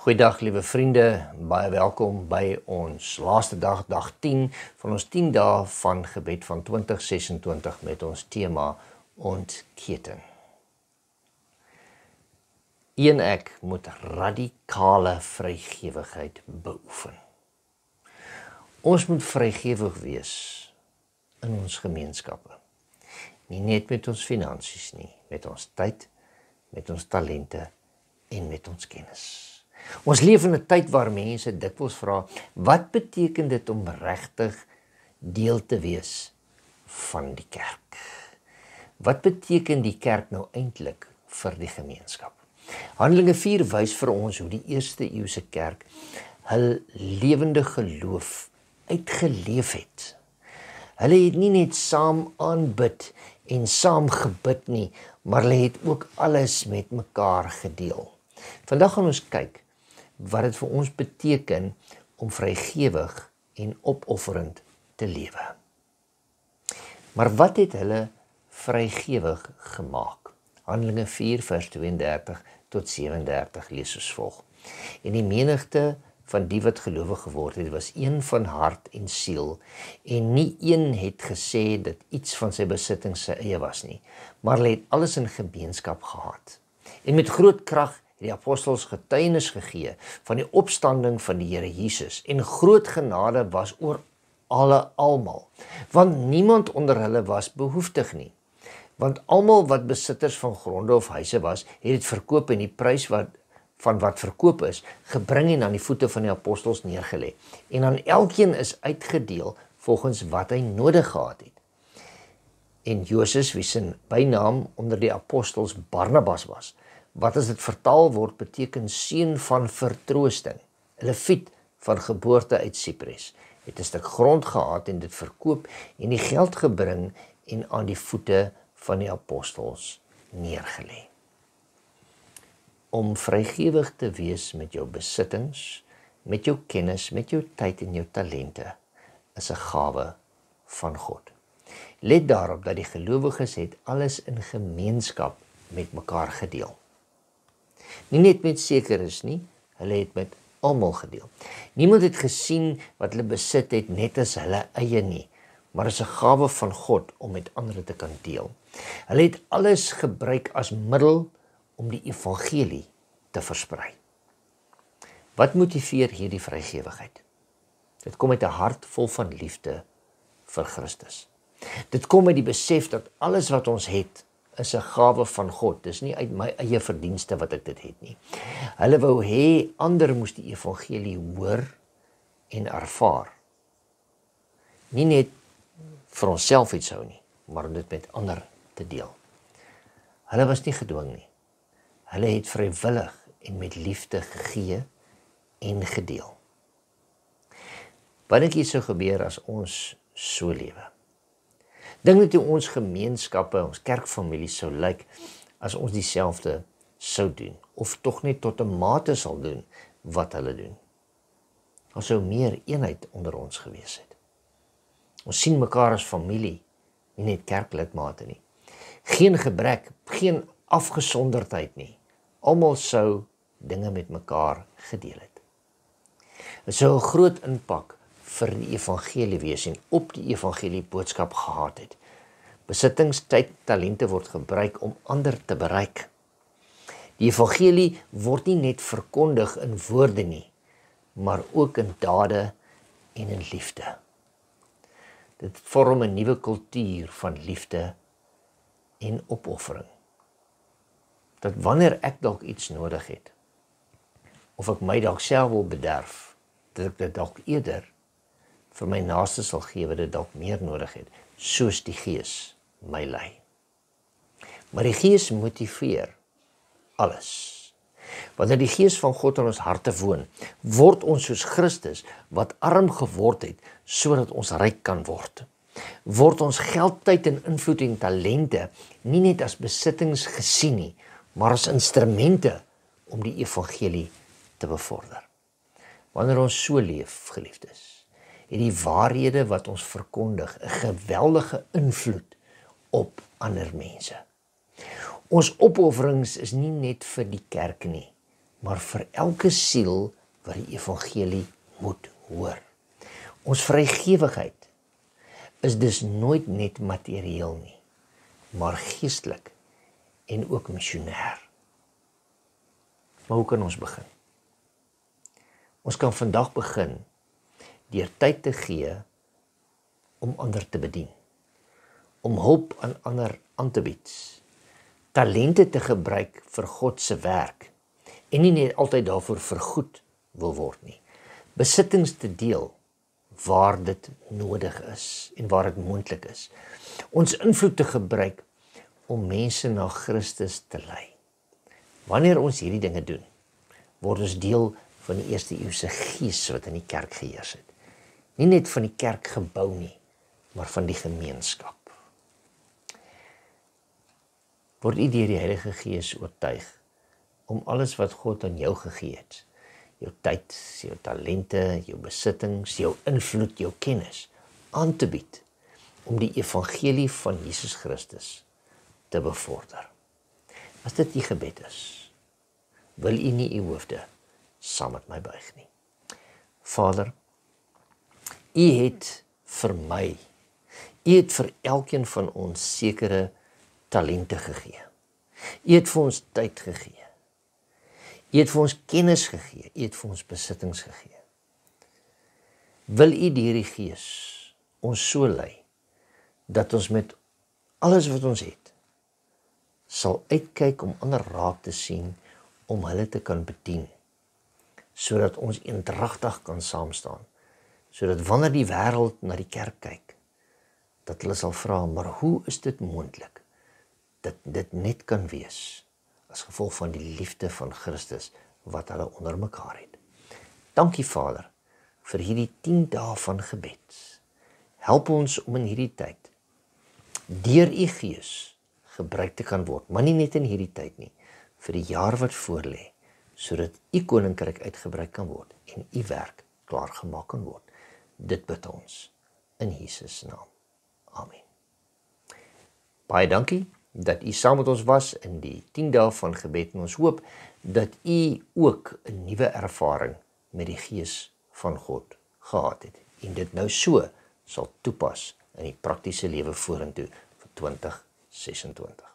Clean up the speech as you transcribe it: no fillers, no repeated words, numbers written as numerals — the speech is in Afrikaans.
Goeiedag liewe vriende, baie welkom by ons laaste dag, dag 10 van ons 10 dae van gebed van 2026 met ons tema ontketen. Een ek moet radikale vrygewigheid beoefen. Ons moet vrygewig wees in ons gemeenskappe. Nie net met ons finansies nie, met ons tyd, met ons talente en met ons kennis. Ons leef in 'n tyd waar mense dikwels vra, wat beteken dit om regtig deel te wees van die kerk? Wat beteken die kerk nou eintlik vir die gemeenskap? Handelinge 4 wys vir ons hoe die eerste eeuse kerk hul lewende geloof uitgeleef het. Hulle het nie net saam aanbid en saam gebid nie, maar hulle het ook alles met mekaar gedeel. Vandag gaan ons kyk wat dit vir ons beteken om vrygewig en opofferend te lewe. Maar wat het hulle vrygewig gemaak? Handelinge 4 vers 32 tot 37 lees soos volg. En die menigte van die wat gelowig geword het, was een van hart en siel, en nie een het gesê dat iets van sy besittings sy eie was nie, maar hulle het alles in gemeenskap gehad. En met groot krag het die apostels getuienis gegee van die opstanding van die Here Jesus, en groot genade was oor almal, want niemand onder hulle was behoeftig nie. Want almal wat besitters van gronde of huise was, het dit verkoop en die prys van wat verkoop is, gebring en aan die voete van die apostels neergelê. En aan elkeen is uitgedeel volgens wat hy nodig gehad het. En Joses, wie sy bynaam onder die apostels Barnabas was, wat as dit vertaal word, beteken seun van vertroosting, 'n Lewiet van geboorte uit Siprus, het 'n stuk grond gehad en dit verkoop en die geld gebring en aan die voete van die apostels neergelê. Om vrygewig te wees met jou besittings, met jou kennis, met jou tyd en jou talente, is 'n gawe van God. Let daarop dat die gelowiges het alles in gemeenskap met mekaar gedeel. Nie net met sekeres nie, hulle het met almal gedeel. Niemand het gesien wat hulle besit het net as hulle eie nie, maar is 'n gawe van God om met ander te kan deel. Hulle het alles gebruik as middel om die evangelie te versprei. Wat motiveer hierdie vrygewigheid? Dit kom uit 'n hart vol van liefde vir Christus. Dit kom uit die besef dat alles wat ons het, is 'n gawe van God. Dis nie uit my eie verdienste wat ek dit het nie. Hulle wou hê ander moes die evangelie hoor en ervaar. Nie net vir onsself iets hou nie, maar om dit met ander te deel. Hulle was nie gedwing nie. Hulle het vrywillig en met liefde gegee en gedeel. Wat dink jy sou gebeur as ons so lewe? Dink net hoe ons gemeenskappe, ons kerkfamilie sou lyk as ons dieselfde sou doen, of tog net tot 'n mate sal doen wat hulle doen. Ons sou meer eenheid onder ons gewees het. Ons sien mekaar as familie, nie net kerklidmate nie. Geen gebrek, geen afgesonderdheid nie. Almal sou dinge met mekaar gedeel het. Dit sou 'n groot impak vir die evangelie wees en op die evangelie boodskap gehad het. Besittings, tyd, talente word gebruik om ander te bereik. Die evangelie word nie net verkondig in woorde nie, maar ook in dade en in liefde. Dit vorm 'n nuwe kultuur van liefde en opoffering. Dat wanneer ek dalk iets nodig het, of ek my dalk self wil bederf, dat ek dit dalk eerder vir my naaste sal gee wat dit dalk meer nodig het, soos die Gees my lei. Maar die Gees motiveer alles. Wanneer die Gees van God in ons harte woon, word ons soos Christus wat arm geword het, sodat ons ryk kan word. Word ons geld, tyd en invloed en talente nie net as besittings gesien nie, maar as instrumente om die evangelie te bevorder. Wanneer ons so leef, geliefdes, het die waarhede wat ons verkondig 'n geweldige invloed op ander mense. Ons opofferings is nie net vir die kerk nie, maar vir elke siel wat die evangelie moet hoor. Ons vrygewigheid is dus nooit net materieel nie, maar geestelik en ook missionêr. Maar hoe kan ons begin? Ons kan vandag begin deur tyd te gee om ander te bedien, om hulp aan ander aan te bied, talente te gebruik vir God se werk en nie net altyd daarvoor vergoed wil word nie. Besittings te deel waar dit nodig is en waar dit moontlik is. Ons invloed te gebruik om mense na Christus te lei. Wanneer ons hierdie dinge doen, word ons deel van die eerste eeuse gees wat in die kerk geheers het. Nie net van die kerkgebou nie, maar van die gemeenskap. Word u deur die Heilige Gees oortuig om alles wat God aan jou gegee het, jou tyd, jou talente, jou besittings, jou invloed, jou kennis, aan te bied om die evangelie van Jesus Christus te bevorder. As dit u gebed is, wil u nie u hoofde saam met my buig nie. Vader, u het vir my, u het vir elkeen van ons sekere talente gegee. U het vir ons tyd gegee. U het vir ons kennis gegee, u het vir ons besittings gegee. Wil u deur die Gees ons so lei, dat ons met alles wat ons het, sal uitkyk om ander raak te sien, om hulle te kan bedien, sodat ons eendragtig kan saamstaan, sodat wanneer die wêreld na die kerk kyk, dat hulle sal vra, maar hoe is dit moontlik, dat dit net kan wees, as gevolg van die liefde van Christus, wat hulle onder mekaar het. Dankie Vader, vir hierdie 10 dae van gebed. Help ons om in hierdie tyd, deur u Gees, gebruik te kan word, maar nie net in hierdie tyd nie, vir die jaar wat voorlê, sodat u koninkryk uitgebrei kan word, en u werk klaargemaak kan word. Dit bid ons, in Jesus naam. Amen. Baie dankie, dat u saam met ons was in die 10 dae van gebed, en ons hoop dat u ook 'n nuwe ervaring met die Gees van God gehad het, en dit nou so sal toepas in die praktiese lewe vorentoe vir 2026.